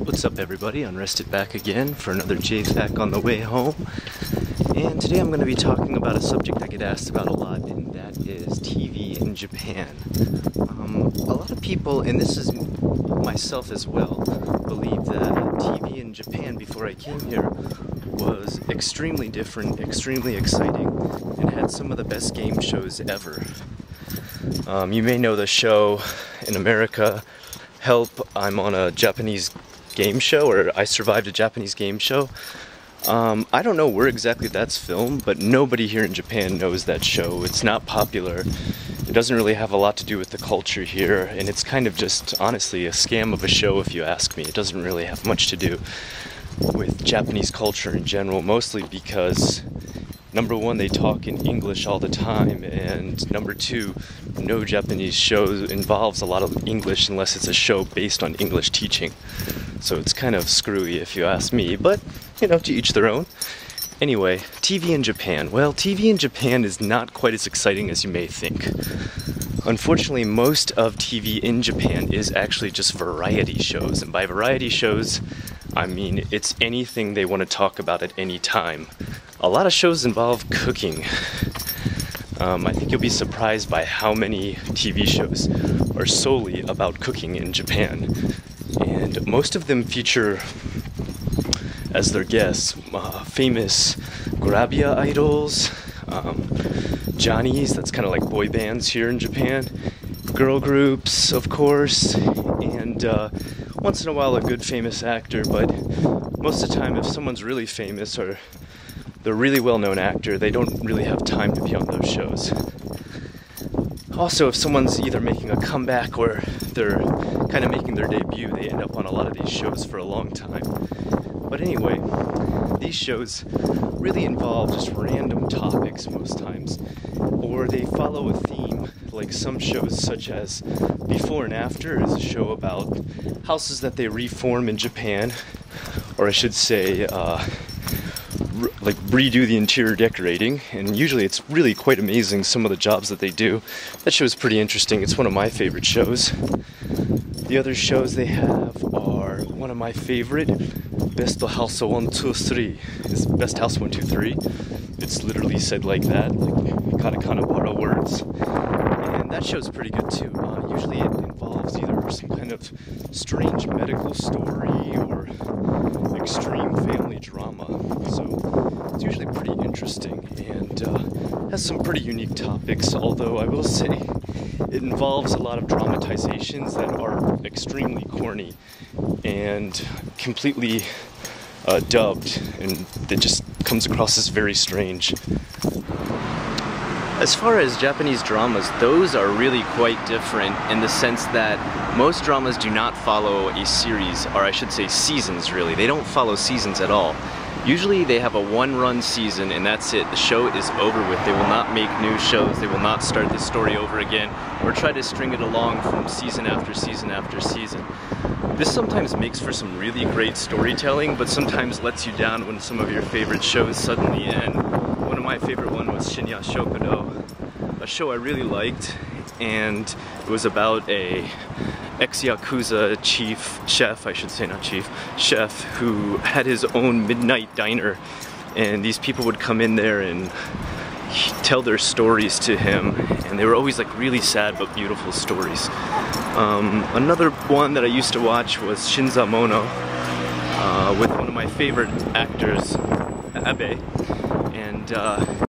What's up everybody, Unrested back again for another JFAQ on the way home. And today I'm going to be talking about a subject I get asked about a lot, and that is TV in Japan. A lot of people, and this is myself as well, believe that TV in Japan before I came here was extremely different, extremely exciting, and had some of the best game shows ever. You may know the show in America, Help, I'm on a Japanese game show, or I survived a Japanese game show. I don't know where exactly that's filmed, but nobody here in Japan knows that show. It's not popular. It doesn't really have a lot to do with the culture here, and it's kind of just, honestly, a scam of a show if you ask me. It doesn't really have much to do with Japanese culture in general, mostly because number one, they talk in English all the time, and number two, no Japanese show involves a lot of English unless it's a show based on English teaching. So it's kind of screwy if you ask me, but, you know, to each their own. Anyway, TV in Japan. Well, TV in Japan is not quite as exciting as you may think. Unfortunately, most of TV in Japan is actually just variety shows, and by variety shows, I mean it's anything they want to talk about at any time. A lot of shows involve cooking. I think you'll be surprised by how many TV shows are solely about cooking in Japan. And most of them feature, as their guests, famous grabia idols, Johnnies, that's kind of like boy bands here in Japan, girl groups, of course, and once in a while a good famous actor, but most of the time if someone's really famous or they're a really well-known actor, they don't really have time to be on those shows. Also, if someone's either making a comeback or they're kind of making their debut, they end up on a lot of these shows for a long time. But anyway, these shows really involve just random topics most times, or they follow a theme, like some shows such as Before and After is a show about houses that they reform in Japan, or I should say, like redo the interior decorating, and usually it's really quite amazing some of the jobs that they do. That show is pretty interesting. It's one of my favorite shows. The other shows they have are one of my favorite, Best House 123 is Best House 123. It's literally said like that, like katakana para words, and that show's pretty good too. Usually it involves either some kind of strange medical story or extreme family drama, so it's usually pretty interesting and has some pretty unique topics, although I will say it involves a lot of dramatizations that are extremely corny and completely dubbed, and that just comes across as very strange. As far as Japanese dramas, those are really quite different in the sense that most dramas do not follow a series, or I should say seasons really. They don't follow seasons at all. Usually they have a one-run season and that's it. The show is over with. They will not make new shows. They will not start the story over again or try to string it along from season after season after season. This sometimes makes for some really great storytelling, but sometimes lets you down when some of your favorite shows suddenly end. One of my favorite ones was Shinya Shokudo, a show I really liked, and it was about a ex-Yakuza chef, who had his own midnight diner, and these people would come in there and tell their stories to him, and they were always like really sad but beautiful stories. Another one that I used to watch was Shinzamono, with one of my favorite actors, Abe, and